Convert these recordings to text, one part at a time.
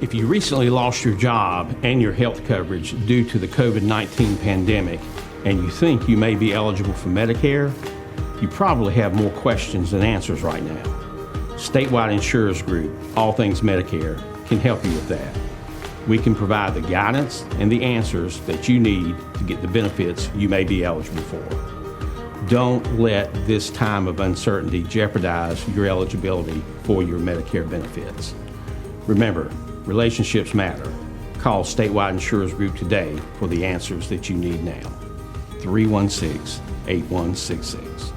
If you recently lost your job and your health coverage due to the COVID-19 pandemic and you think you may be eligible for Medicare, you probably have more questions than answers right now. Statewide Insurers Group, All Things Medicare, can help you with that. We can provide the guidance and the answers that you need to get the benefits you may be eligible for. Don't let this time of uncertainty jeopardize your eligibility for your Medicare benefits. Remember, relationships matter. Call Statewide Insurers Group today for the answers that you need now. 316-8166.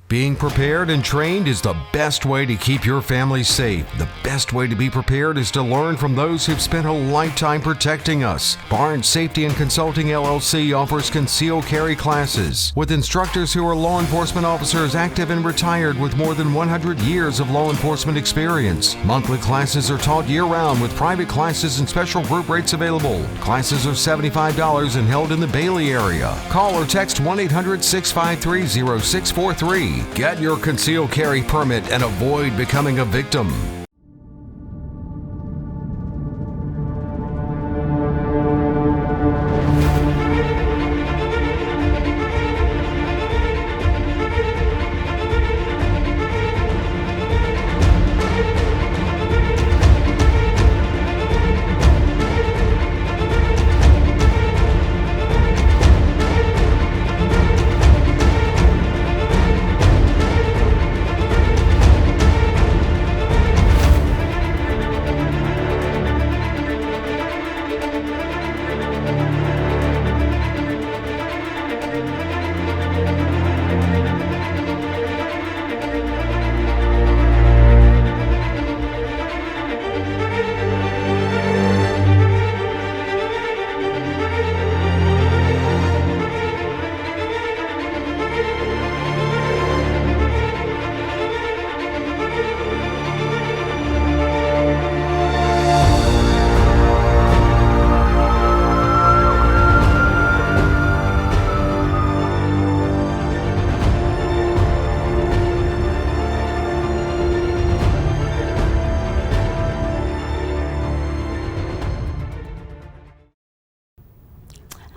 Being prepared and trained is the best way to keep your family safe. The best way to be prepared is to learn from those who've spent a lifetime protecting us. Barnes Safety and Consulting LLC offers concealed carry classes with instructors who are law enforcement officers active and retired with more than 100 years of law enforcement experience. Monthly classes are taught year-round with private classes and special group rates available. Classes are $75 and held in the Bailey area. Call or text 1-800-653-0643. Get your concealed carry permit and avoid becoming a victim.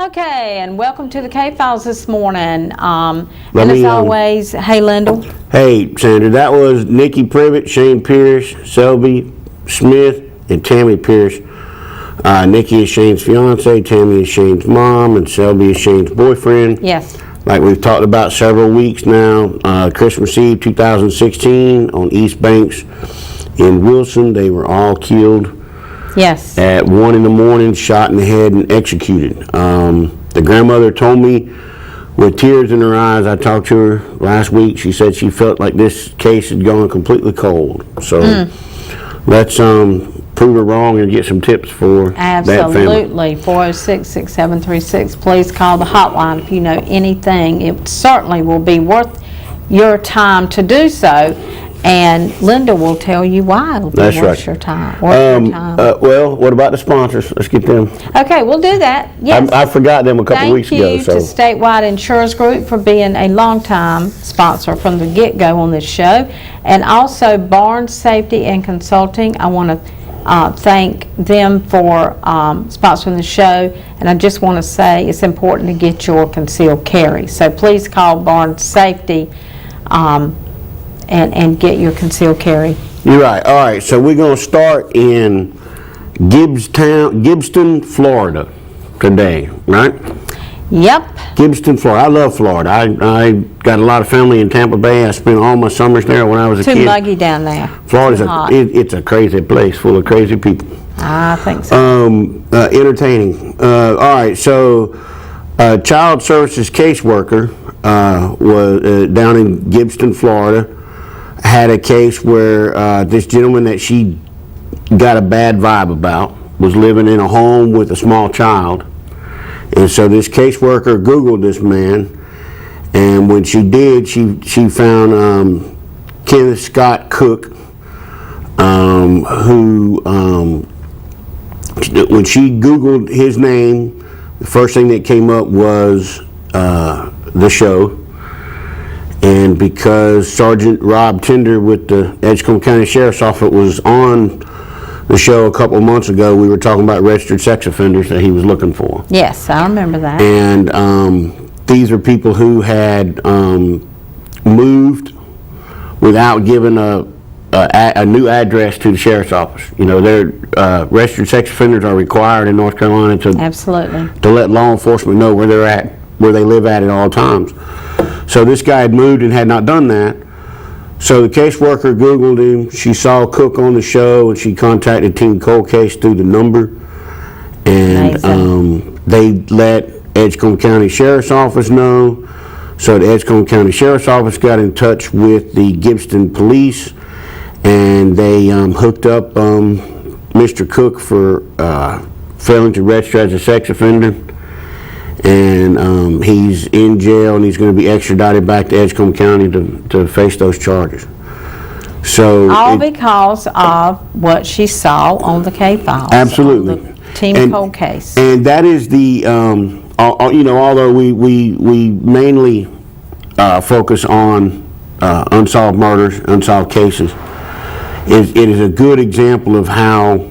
Okay, and welcome to the K-Files this morning. And as always, hey, Lyndall. Hey, Sandra, that was Nikki Privet, Shane Pierce, Selby Smith, and Tammy Pierce. Nikki is Shane's fiance, Tammy is Shane's mom, and Selby is Shane's boyfriend. Yes. Like we've talked about several weeks now, Christmas Eve 2016 on East Banks in Wilson, they were all killed. Yes. At 1 in the morning, shot in the head and executed. The grandmother told me with tears in her eyes, I talked to her last week, she said she felt like this case had gone completely cold. So let's prove her wrong and get some tips for that family. Absolutely. 406-6736. Please call the hotline if you know anything. It certainly will be worth your time to do so. And Linda will tell you why it'll be worth your time. Well, what about the sponsors? Let's get them. Okay, we'll do that. Yes. I forgot them a couple weeks ago. Thank you to Statewide Insurers Group for being a long-time sponsor from the get-go on this show. And also Barnes Safety and Consulting. I want to thank them for sponsoring the show. And I just want to say it's important to get your concealed carry. So please call Barnes Safety and get your concealed carry. You're right. All right. So we're going to start in Gibbston, Florida today, right? Yep. Gibbston, Florida. I love Florida. I got a lot of family in Tampa Bay. I spent all my summers there when I was a kid. Too muggy down there. Florida's it's a crazy place full of crazy people. I think so. Entertaining. All right. So child services caseworker was down in Gibbston, Florida, had a case where this gentleman that she got a bad vibe about was living in a home with a small child. And so this caseworker Googled this man, and when she did, she found Kenneth Scott Cook, who, when she Googled his name, the first thing that came up was the show. And because Sergeant Rob Tender with the Edgecombe County Sheriff's Office was on the show a couple of months ago, we were talking about registered sex offenders that he was looking for. Yes, I remember that. And these are people who had moved without giving a new address to the sheriff's office. You know, they're registered sex offenders are required in North Carolina Absolutely. to let law enforcement know where they're at, where they live at all times. So this guy had moved and had not done that. So the caseworker Googled him. She saw Cook on the show, and she contacted Team Cold Case through the number. And they let Edgecombe County Sheriff's Office know. So the Edgecombe County Sheriff's Office got in touch with the Gibbston Police, and they hooked up Mr. Cook for failing to register as a sex offender. And he's in jail, and he's going to be extradited back to Edgecombe County to face those charges. So all because of what she saw on the K-Files. Absolutely. On the Team Cold Case. And that is the, you know, although we mainly focus on unsolved murders, unsolved cases, it is a good example of how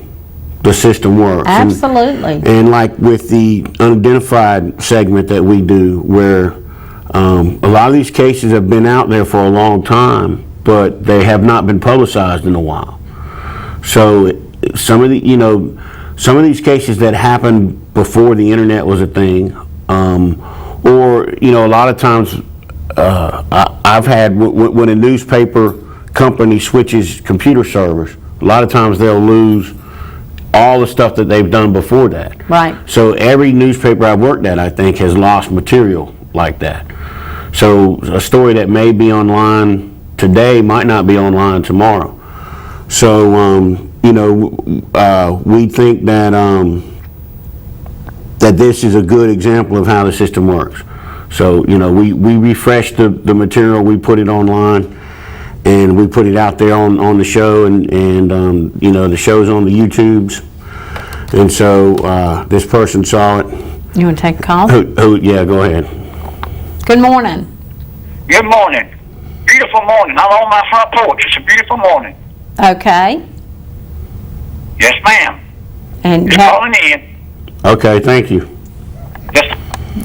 the system works. Absolutely. And like with the unidentified segment that we do, where a lot of these cases have been out there for a long time, but they have not been publicized in a while. So some of these cases that happened before the internet was a thing, or you know, a lot of times I've had when a newspaper company switches computer servers, a lot of times they'll lose all the stuff that they've done before that. Right. So every newspaper I've worked at, I think, has lost material like that. So a story that may be online today might not be online tomorrow. So you know, we think that that this is a good example of how the system works. So you know, we refresh the material, we put it online, and we put it out there on the show, and you know, the show's on the YouTubes. And so this person saw it. You want to take a call? Yeah, go ahead. Good morning. Good morning. Beautiful morning. I'm on my front porch. It's a beautiful morning. Okay. Yes, ma'am. And Just calling in. Okay, thank you. Just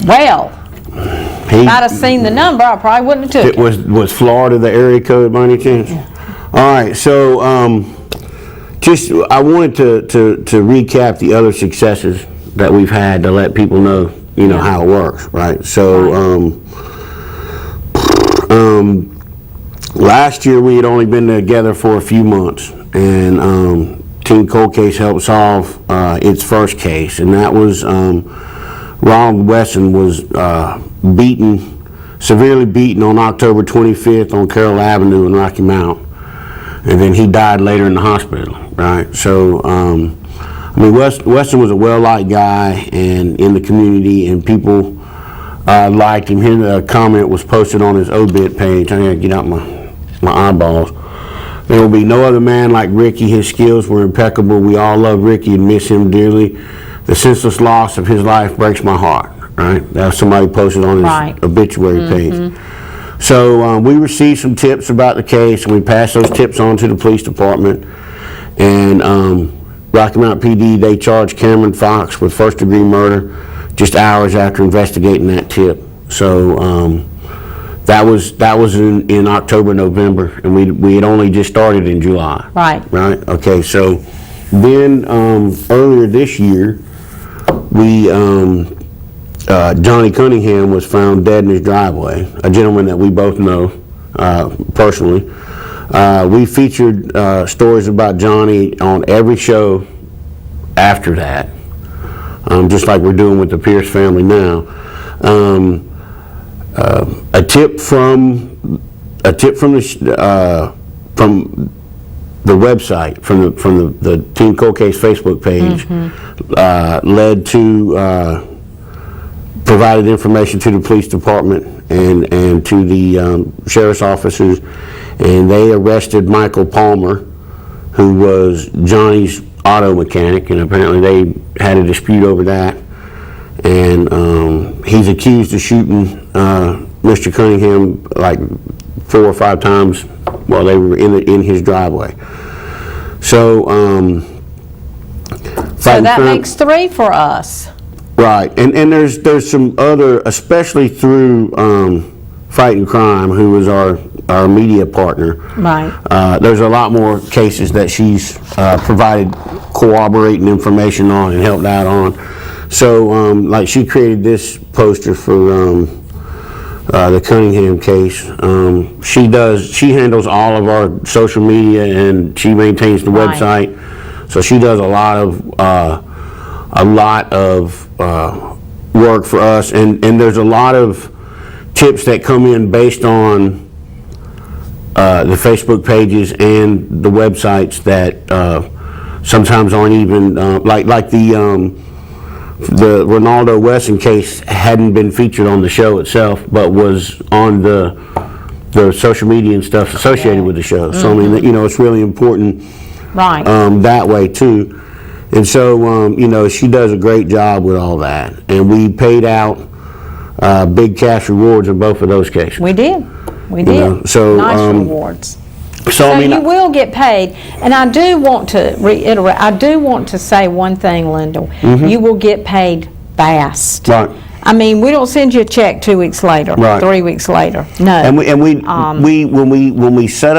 well, if I'd have seen the number, I probably wouldn't have took it. Was Florida the area code by any chance? Yeah. All right, so I wanted to recap the other successes that we've had to let people know, you know, how it works, right? So last year we had only been together for a few months, and Team Cold Case helped solve its first case, and that was Ronald Wesson was severely beaten on October 25th on Carroll Avenue in Rocky Mount, and then he died later in the hospital, right? So I mean, Weston was a well-liked guy and in the community, and people liked him. Here, a comment was posted on his obit page. I gotta get out my eyeballs. There will be no other man like Ricky. His skills were impeccable. We all love Ricky and miss him dearly. The senseless loss of his life breaks my heart. Right? That somebody posted on his obituary page. So we received some tips about the case, and we passed those tips on to the police department. And Rocky Mount PD, they charged Cameron Fox with first-degree murder just hours after investigating that tip. So that was in October, November, and we had only just started in July. Right. Right. Okay. So then earlier this year, we Johnny Cunningham was found dead in his driveway. A gentleman that we both know personally. We featured stories about Johnny on every show after that, just like we're doing with the Pierce family now. A tip from the website, from the Team Cold Case Facebook page, led to provided information to the police department and to the sheriff's officers, and they arrested Michael Palmer, who was Johnny's auto mechanic, and apparently they had a dispute over that, and he's accused of shooting Mr. Cunningham like 4 or 5 times while they were in his driveway. So, So that makes 3 for us. right, and there's some other, especially through Fighting Crime, who was our media partner. Right. There's a lot more cases that she's provided corroborating information on and helped out on. So, like, she created this poster for the Cunningham case. She handles all of our social media, and she maintains the Right. website. So she does a lot of work for us, and there's a lot of tips that come in based on the Facebook pages and the websites that sometimes aren't even like the Ronaldo Wesson case hadn't been featured on the show itself, but was on the social media and stuff associated with the show. So I mean, it's really important. Right. That way too. And so, she does a great job with all that. And we paid out big cash rewards in both of those cases. We did. We did. So, nice rewards. So, I mean, you will get paid. And I do want to reiterate, I do want to say one thing, Lyndall. You will get paid fast. Right. I mean, we don't send you a check 2 weeks later, Right. 3 weeks later. No. And when we set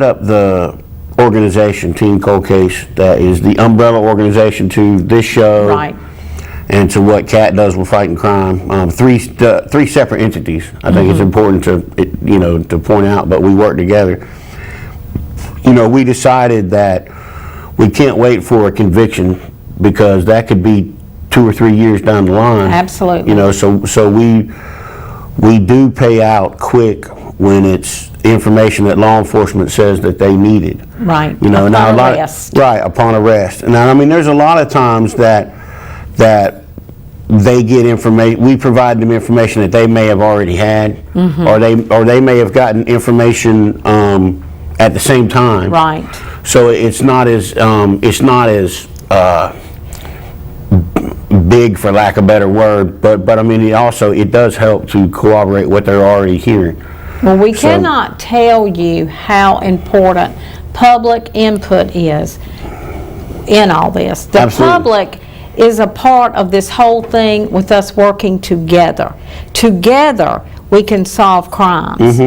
up the organization, Team Cold Case, that is the umbrella organization to this show, Right. and to what Kat does with Fighting Crime, 3 separate entities. I think it's important to point out, but we work together. We decided that we can't wait for a conviction, because that could be 2 or 3 years down the line. Absolutely. So we do pay out quick when it's information that law enforcement says that they needed. Right. Upon arrest. Right, upon arrest. And I mean, there's a lot of times that they get information, we provide them information that they may have already had, or they may have gotten information at the same time. Right. So it's not as big, for lack of a better word, but I mean, it does help to corroborate what they're already hearing. Well, we cannot tell you how important public input is in all this. The Absolutely. public is a part of this whole thing, with us working together. Together, we can solve crimes.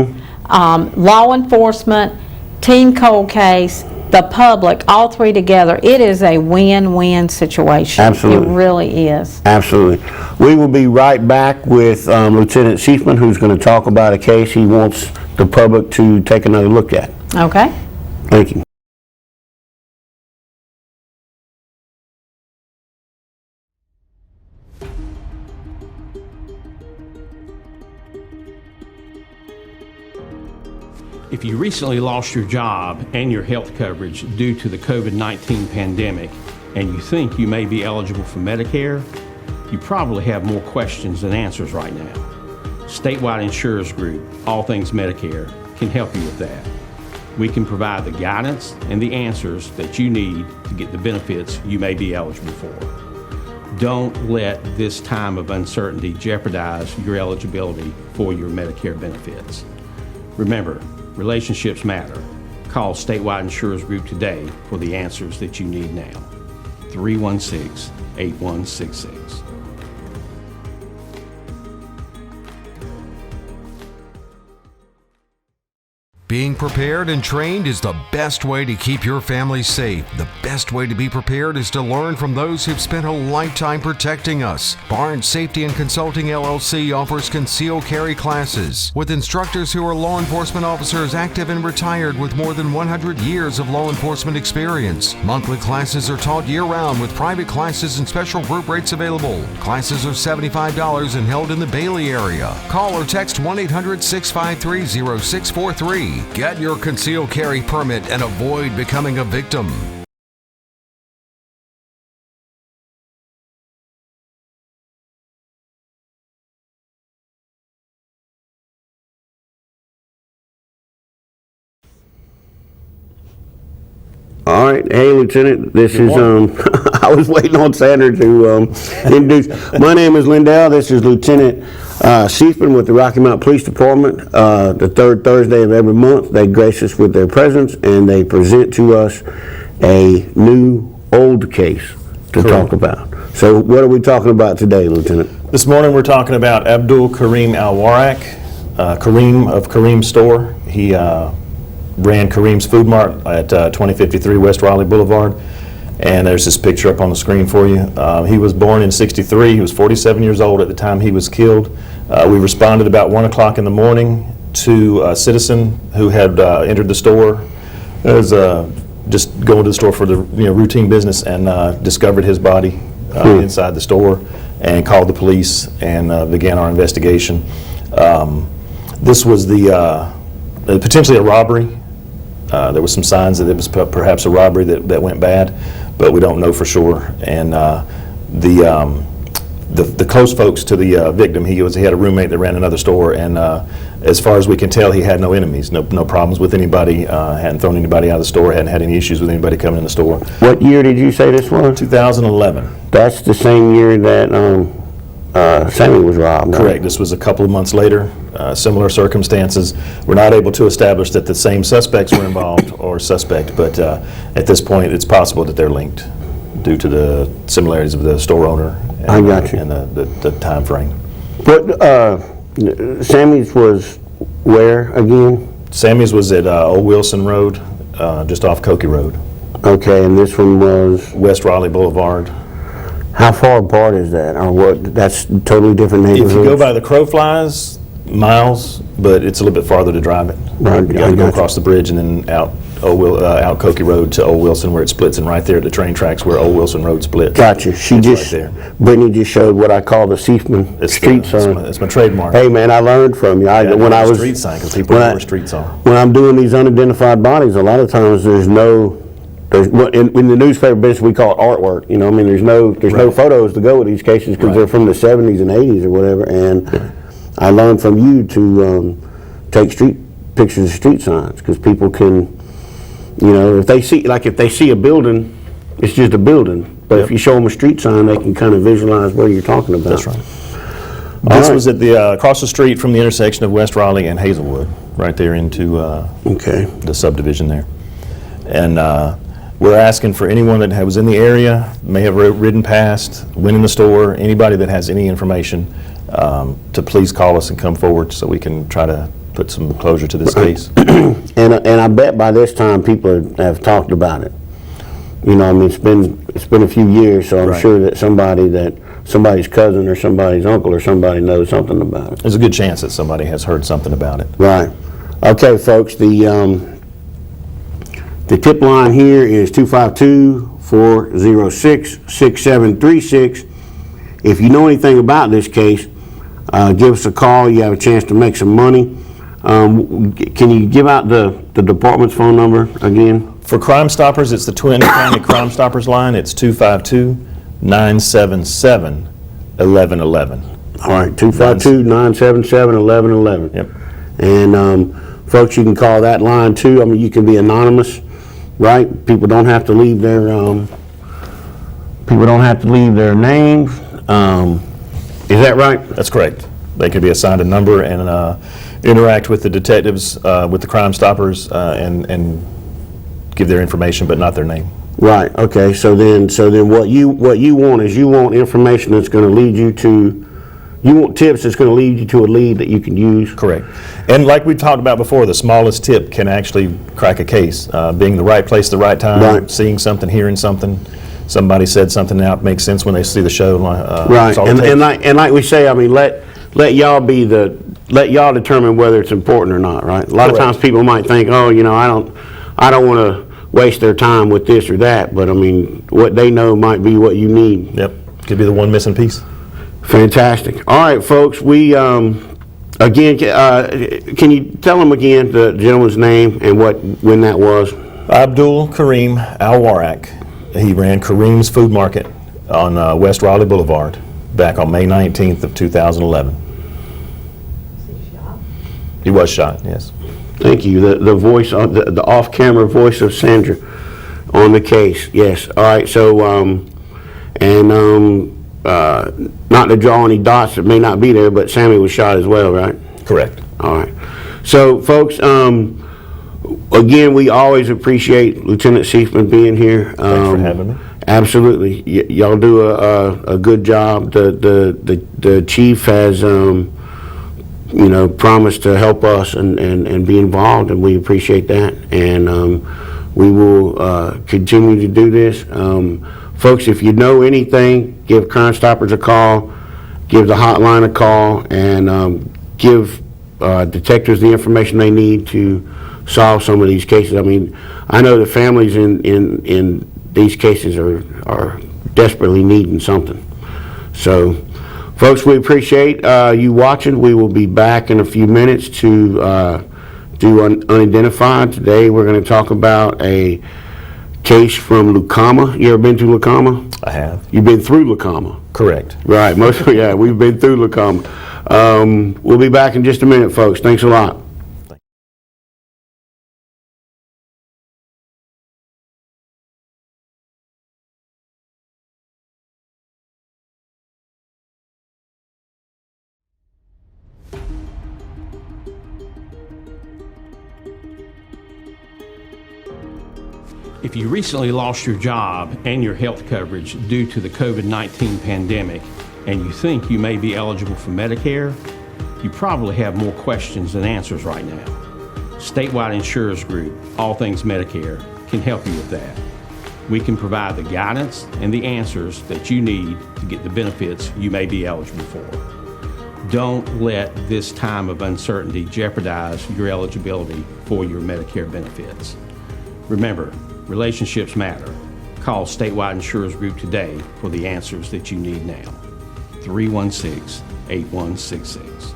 Law enforcement, Team Cold Case, the public, all 3 together. It is a win-win situation. Absolutely. It really is. Absolutely. We will be right back with Lieutenant Seifman, who's going to talk about a case he wants the public to take another look at. Okay. Thank you. If you recently lost your job and your health coverage due to the COVID-19 pandemic, and you think you may be eligible for Medicare, you probably have more questions than answers right now. Statewide Insurers Group, All Things Medicare, can help you with that. We can provide the guidance and the answers that you need to get the benefits you may be eligible for. Don't let this time of uncertainty jeopardize your eligibility for your Medicare benefits. Remember, relationships matter. Call Statewide Insurers Group today for the answers that you need now. 316-8166. Being prepared and trained is the best way to keep your family safe. The best way to be prepared is to learn from those who've spent a lifetime protecting us. Barnes Safety and Consulting LLC offers concealed carry classes with instructors who are law enforcement officers active and retired with more than 100 years of law enforcement experience. Monthly classes are taught year-round with private classes and special group rates available. Classes are $75 and held in the Bailey area. Call or text 1-800-653-0643. Get your concealed carry permit and avoid becoming a victim. All right, hey Lieutenant, this is I I was waiting on Sandra to introduce. My name is Lindell. This is Lieutenant Seifman with the Rocky Mount Police Department. The third Thursday of every month, they grace us with their presence and they present to us a new old case to talk about. So what are we talking about today, Lieutenant? This morning we're talking about Abdul Karim Alwarrak, Kareem of Kareem's store. He ran Kareem's Food Mart at 2053 West Raleigh Boulevard. And there's this picture up on the screen for you. He was born in '63. He was 47 years old at the time he was killed. We responded about 1 o'clock in the morning to a citizen who had entered the store. Was just going to the store for the routine business and discovered his body inside the store and called the police and began our investigation. This was potentially a robbery. There was some signs that it was perhaps a robbery that went bad, but we don't know for sure. And the close folks to the victim, he had a roommate that ran another store, and as far as we can tell, he had no enemies, no problems with anybody, hadn't thrown anybody out of the store, hadn't had any issues with anybody coming in the store. What year did you say this was? 2011. That's the same year that Sammy was robbed. Correct. Right? This was a couple of months later. Similar circumstances. We're not able to establish that the same suspects were involved or suspect, but at this point it's possible that they're linked due to the similarities of the store owner and, I got you. and the time frame. But Sammy's was where again? Sammy's was at Old Wilson Road, just off Cokie Road. Okay, and this one was? West Raleigh Boulevard. How far apart is that? Or what? That's totally different neighborhoods? If you go by the crow flies, miles, but it's a little bit farther to drive it. Right, You got to go across the bridge and then out Cokie Road to Old Wilson where it splits, and right there at the train tracks where Old Wilson Road splits. Gotcha. It's right there. Brittany just showed what I call the Seifman street sign. It's my trademark. Hey man, I learned from you. When I was street sign, because people know where streets are. When I'm doing these unidentified bodies, a lot of times there's in the newspaper business we call it artwork. There's no photos to go with these cases because they're from the 70s and 80s or whatever. And I learned from you to take pictures of street signs because people can, if they see a building, it's just a building. But if you show them a street sign, they can kind of visualize what you're talking about. That's right. This was at the across the street from the intersection of West Raleigh and Hazelwood, right there into the subdivision there. And we're asking for anyone that was in the area, may have ridden past, went in the store, anybody that has any information, to please call us and come forward so we can try to put some closure to this case. And I bet by this time people have talked about it. It's been a few years, so I'm sure that somebody's cousin or somebody's uncle or somebody knows something about it. There's a good chance that somebody has heard something about it. Right. Okay, folks. The tip line here is 252-406-6736. If you know anything about this case, give us a call. You have a chance to make some money. Can you give out the department's phone number again? For Crime Stoppers, it's the Twin County Crime Stoppers line. It's 252-977-1111. All right, 252-977-1111. Yep. And folks, you can call that line too. You can be anonymous, right? People don't have to leave their names. Is that right? That's correct. They can be assigned a number and interact with the detectives, with the Crime Stoppers, and give their information, but not their name. Right. Okay. So then, what you want is you want information that's going to lead you to. You want tips that's going to lead you to a lead that you can use. Correct. And like we talked about before, the smallest tip can actually crack a case. Being the right place, the right time, right. Seeing something, hearing something. Somebody said something now, it makes sense when they see the show. Right. And like we say, let y'all let y'all determine whether it's important or not. Right. A lot of times people might think, I don't want to waste their time with this or that, but what they know might be what you need. Yep. Could be the one missing piece. Fantastic. All right, folks. We again, can you tell them again the gentleman's name and when that was? Abdul Karim Alwarrak. He ran Kareem's Food Market on West Raleigh Boulevard back on May 19th of 2011. He was shot, yes. Thank you. The voice, the off-camera voice of Sandra on the case. Yes. All right. So And not to draw any dots that may not be there, but Sammy was shot as well, right? Correct. All right. So, folks, again, we always appreciate Lieutenant Seifman being here. Thanks for having me. Absolutely. Y'all do a good job. The chief has, promised to help us and be involved, and we appreciate that. And we will continue to do this. Folks, if you know anything, give Crime Stoppers a call, give the hotline a call, and give detectives the information they need to solve some of these cases. I mean, I know the families in these cases are desperately needing something. So, folks, we appreciate you watching. We will be back in a few minutes to do Unidentified. Today we're going to talk about a case from Lucama. You ever been to Lucama? I have. You've been through Lucama? Correct. Right, yeah, we've been through Lucama. We'll be back in just a minute, folks. Thanks a lot. If you recently lost your job and your health coverage due to the COVID-19 pandemic, and you think you may be eligible for Medicare, you probably have more questions than answers right now. Statewide Insurers Group, All Things Medicare, can help you with that. We can provide the guidance and the answers that you need to get the benefits you may be eligible for. Don't let this time of uncertainty jeopardize your eligibility for your Medicare benefits. Remember, relationships matter. Call Statewide Insurers Group today for the answers that you need now. 316-8166.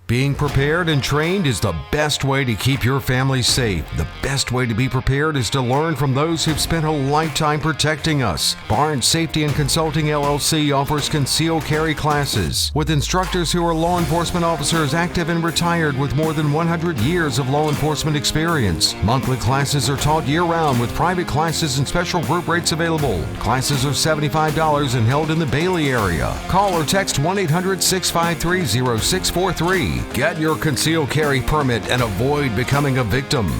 Being prepared and trained is the best way to keep your family safe. The best way to be prepared is to learn from those who've spent a lifetime protecting us. Barnes Safety and Consulting LLC offers concealed carry classes with instructors who are law enforcement officers active and retired with more than 100 years of law enforcement experience. Monthly classes are taught year-round with private classes and special group rates available. Classes are $75 and held in the Bailey area. Call or text 1-800-653-0643. Get your concealed carry permit and avoid becoming a victim.